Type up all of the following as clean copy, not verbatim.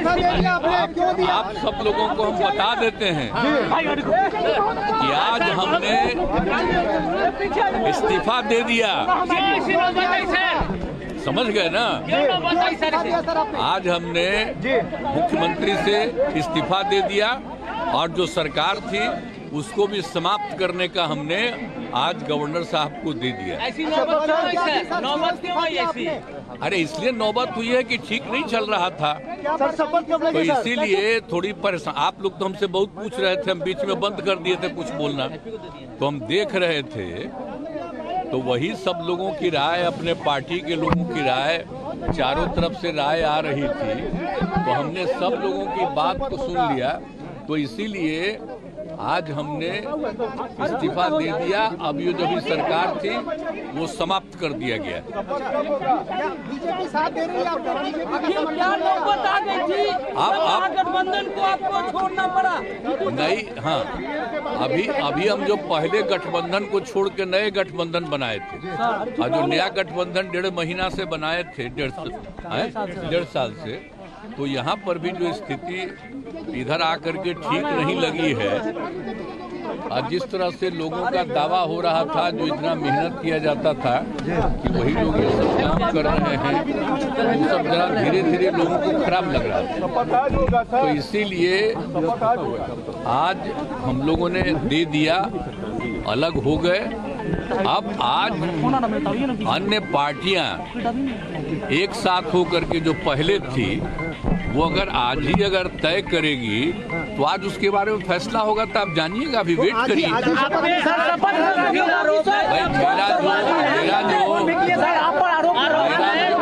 आप सब लोगों को हम बता देते हैं कि आज हमने इस्तीफा दे दिया। समझ गए ना? आज हमने मुख्यमंत्री से इस्तीफा दे दिया और जो सरकार थी उसको भी समाप्त करने का हमने आज गवर्नर साहब को दे दिया। ऐसी नौबत क्यों आई ऐसी? अरे इसलिए नौबत हुई है कि ठीक नहीं चल रहा था, तो इसीलिए थोड़ी परेशान। आप लोग तो हमसे बहुत पूछ रहे थे, हम बीच में बंद कर दिए थे कुछ बोलना, तो हम देख रहे थे तो वही सब लोगों की राय, अपने पार्टी के लोगों की राय, चारों तरफ से राय आ रही थी, तो हमने सब लोगों की बात को सुन लिया, तो इसीलिए आज हमने इस्तीफा दे दिया। अब ये जो भी सरकार थी वो समाप्त कर दिया गया। बीजेपी साथ दे रही है, क्या नौबत आ गई थी? आप गठबंधन को आपको छोड़ना पड़ा? नहीं, हाँ, अभी हम जो पहले गठबंधन को छोड़ के नए गठबंधन बनाए थे, और जो नया गठबंधन 1.5 महीना से बनाए थे, 1.5 साल से, तो यहाँ पर भी जो स्थिति इधर आकर के ठीक नहीं लगी है, और जिस तरह से लोगों का दावा हो रहा था, जो इतना मेहनत किया जाता था कि वही लोग ये सब काम कर रहे हैं, वो सब जरा धीरे धीरे लोगों को खराब लग रहा था। तो इसीलिए आज हम लोगों ने दे दिया, अलग हो गए। अब आज अन्य पार्टियां एक साथ होकर के जो पहले थी वो अगर आज ही अगर तय करेगी तो आज उसके बारे में फैसला होगा, तो आप जानिएगा, अभी वेट करिए।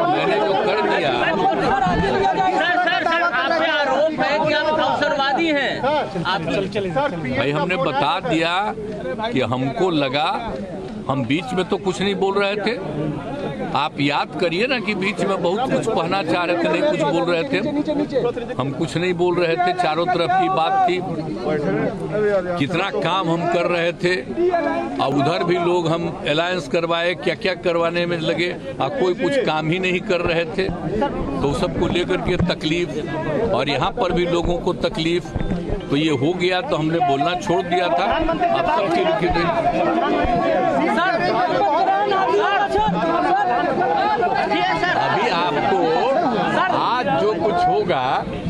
मैंने जो कर दिया, आरोप है कि आप अवसरवादी हैं। भाई हमने बता दिया कि हमको लगा, हम बीच में तो कुछ नहीं बोल रहे थे। आप याद करिए ना कि बीच में बहुत कुछ कहना चाह रहे थे, नहीं कुछ बोल रहे थे, हम कुछ नहीं बोल रहे थे, चारों तरफ की बात थी, कितना काम हम कर रहे थे, और उधर भी लोग हम अलायंस करवाए, क्या क्या करवाने में लगे, और कोई कुछ काम ही नहीं कर रहे थे, तो सबको लेकर के तकलीफ, और यहाँ पर भी लोगों को तकलीफ, तो ये हो गया, तो हमने बोलना छोड़ दिया था। अब सबके अभी आपको आज जो कुछ होगा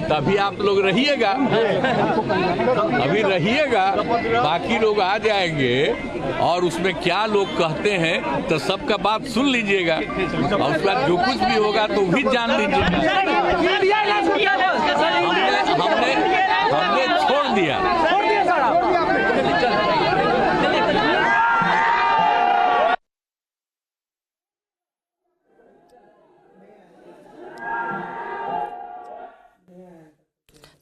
तभी आप लोग रहिएगा, अभी रहिएगा, बाकी लोग आ जाएंगे और उसमें क्या लोग कहते हैं तो सबका बात सुन लीजिएगा, और उसके बाद जो कुछ भी होगा तो भी जान लीजिएगा। हमने छोड़ दिया।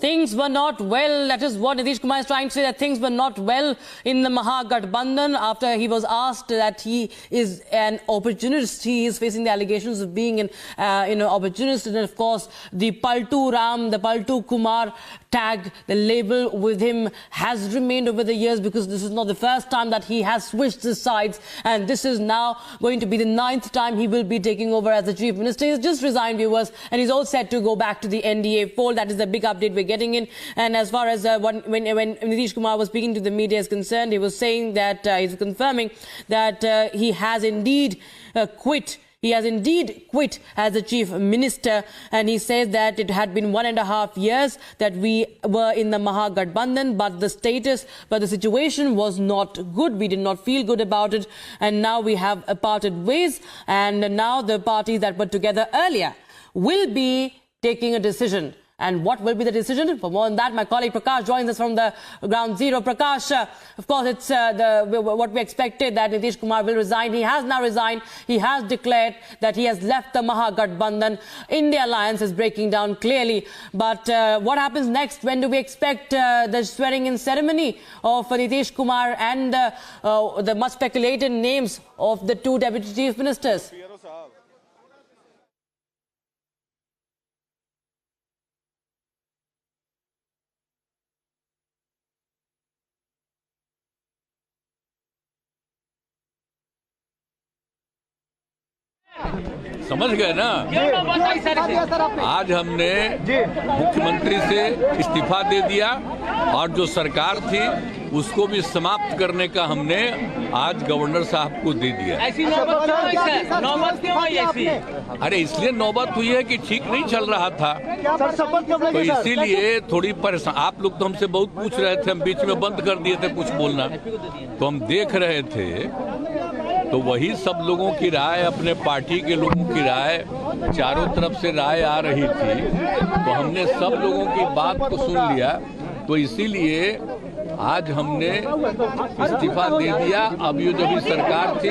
Things were not well. That is what Nitish Kumar is trying to say, that things were not well in the Mahagathbandhan after he was asked that he is an opportunist. He is facing the allegations of being an opportunist. And of course, the Paltu Ram, the Paltu Kumar tag, the label with him has remained over the years, because this is not the first time that he has switched his sides. And this is now going to be the 9th time he will be taking over as the Chief Minister. He's just resigned, viewers, and he's all set to go back to the NDA fold. That is the big update we're getting in. And as far as when Nitish Kumar was speaking to the media is concerned, he was saying that he's confirming that he has indeed quit. He has indeed quit as the Chief Minister, and he says that it had been 1.5 years that we were in the Mahagathbandhan, but the situation was not good. We did not feel good about it, and now we have parted ways, and now the parties that were together earlier will be taking a decision. And what will be the decision? For more on that, my colleague Prakash joins us from the ground zero. Prakash, of course, it's what we expected, that Nitish Kumar will resign. He has now resigned. He has declared that he has left the Mahagathbandhan. India Alliance is breaking down clearly. But what happens next? When do we expect the swearing-in ceremony of Nitish Kumar and the much speculated names of the two Deputy Chief Ministers? समझ गए ना। क्यों नौबत आई sir इसे? Sir आपने आज हमने मुख्यमंत्री से इस्तीफा दे दिया और जो सरकार थी उसको भी समाप्त करने का हमने आज गवर्नर साहब को दे दिया। ऐसी नौबत क्यों आई सर? नौबत क्यों आई ऐसी? अरे इसलिए नौबत हुई है कि ठीक नहीं चल रहा था, सर शपथ कब तो लेंगे सर? इसीलिए थोड़ी परेशान। आप लोग तो हमसे बहुत पूछ रहे थे, हम बीच में बंद कर दिए थे कुछ बोलना, तो हम देख रहे थे। तो वही सब लोगों की राय, अपने पार्टी के लोगों की राय, चारों तरफ से राय आ रही थी, तो हमने सब लोगों की बात को सुन लिया। तो इसीलिए आज हमने इस्तीफा दे दिया। अब ये जो भी सरकार थी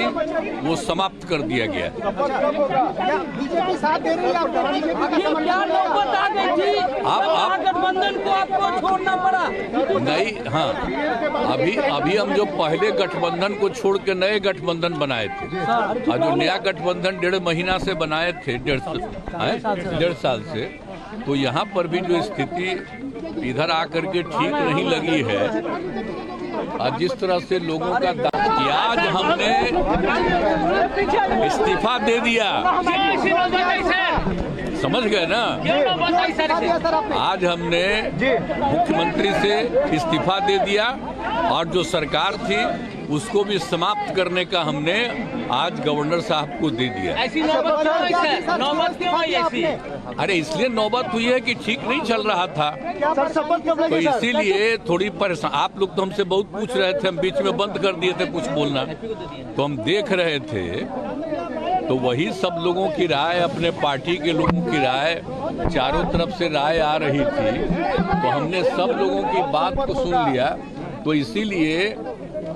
वो समाप्त कर दिया गया। बीजेपी साथ दे रही है आपको? बीजेपी का क्या नौबत आ गई थी? आप गठबंधन को आपको छोड़ना पड़ा। नहीं, हाँ, अभी हम जो पहले गठबंधन को छोड़ के नए गठबंधन बनाए थे, और जो नया गठबंधन 1.5 महीना से बनाए थे, 1.5 साल से, तो यहाँ पर भी जो स्थिति इधर आकर के ठीक नहीं लगी है, और जिस तरह से लोगों का आज हमने इस्तीफा दे दिया। ऐसी नौबत आई सर? समझ गए ना। क्यों नौबत आई सर इसे? आज हमने मुख्यमंत्री से इस्तीफा दे दिया और जो सरकार थी उसको भी समाप्त करने का हमने आज गवर्नर साहब को दे दिया। ऐसी नौबत क्यों आई सर? नौबत क्यों आई ऐसी? अरे इसलिए नौबत हुई है कि ठीक नहीं चल रहा था, सर शपथ कब तो लेंगे सर? इसीलिए थोड़ी परेशान। आप लोग तो हमसे बहुत पूछ रहे थे, हम बीच में बंद कर दिए थे कुछ बोलना, तो हम देख रहे थे। तो वही सब लोगों की राय, अपने पार्टी के लोगों की राय, चारों तरफ से राय आ रही थी, तो हमने सब लोगों की बात को सुन लिया। तो इसीलिए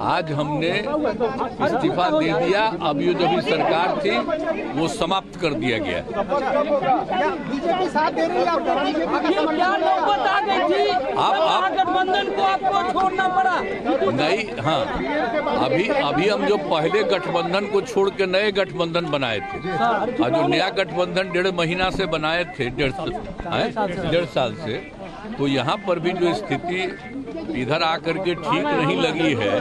आज हमने इस्तीफा दे दिया। अब ये जो भी सरकार थी वो समाप्त कर दिया गया। बीजेपी साथ दे रही है आपको? बीजेपी का क्या नौबत आ गई थी? गठबंधन को आपको छोड़ना पड़ा। नहीं, हाँ, अभी हम जो पहले गठबंधन को छोड़ के नए गठबंधन बनाए थे, और जो नया गठबंधन 1.5 महीना से बनाए थे, 1.5 साल से, तो यहाँ पर भी जो स्थिति इधर आकर के ठीक नहीं लगी है,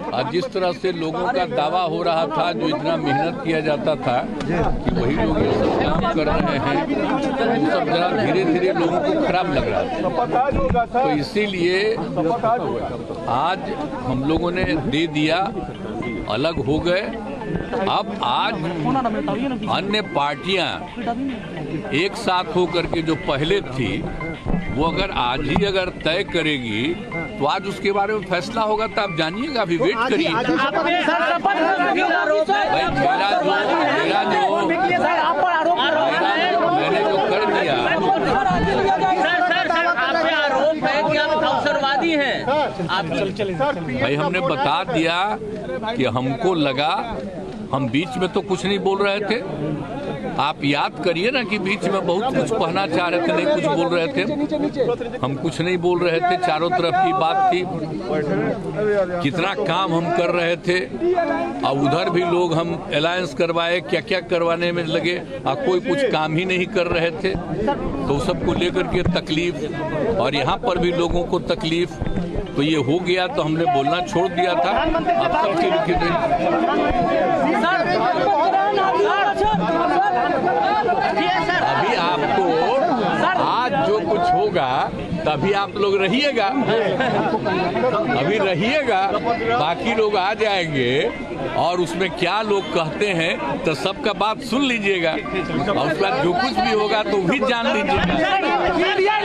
और जिस तरह से लोगों का दावा हो रहा था, जो इतना मेहनत किया जाता था कि वही लोग ये सब काम कर रहे हैं, वो सब जरा धीरे धीरे लोगों को खराब लग रहा था। तो इसीलिए आज हम लोगों ने दे दिया, अलग हो गए। अब आज अन्य पार्टियां एक साथ होकर के जो पहले थी, वो अगर आज ही अगर तय करेगी तो आज उसके बारे में फैसला होगा, तो आप जानिएगा, अभी वेट करिए। भाई मैंने जो कर दिया, सर आपसे आरोप है कि आप अवसरवादी हैं। भाई हमने बता दिया कि हमको लगा, हम बीच में तो कुछ नहीं बोल रहे थे। आप याद करिए ना कि बीच में बहुत कुछ कहना चाह रहे थे, नहीं कुछ बोल रहे थे, हम कुछ नहीं बोल रहे थे, चारों तरफ की बात थी, कितना काम हम कर रहे थे, और उधर भी लोग हम अलायंस करवाए, क्या क्या करवाने में लगे, और कोई कुछ काम ही नहीं कर रहे थे। तो सबको लेकर के तकलीफ, और यहाँ पर भी लोगों को तकलीफ, तो ये हो गया, तो हमने बोलना छोड़ दिया था। अब सबके अभी आपको आज जो कुछ होगा तभी आप लोग रहिएगा, अभी रहिएगा, बाकी लोग आ जाएंगे और उसमें क्या लोग कहते हैं तो सबका बात सुन लीजिएगा, और उसके बाद जो कुछ भी होगा तो भी जान लीजिएगा।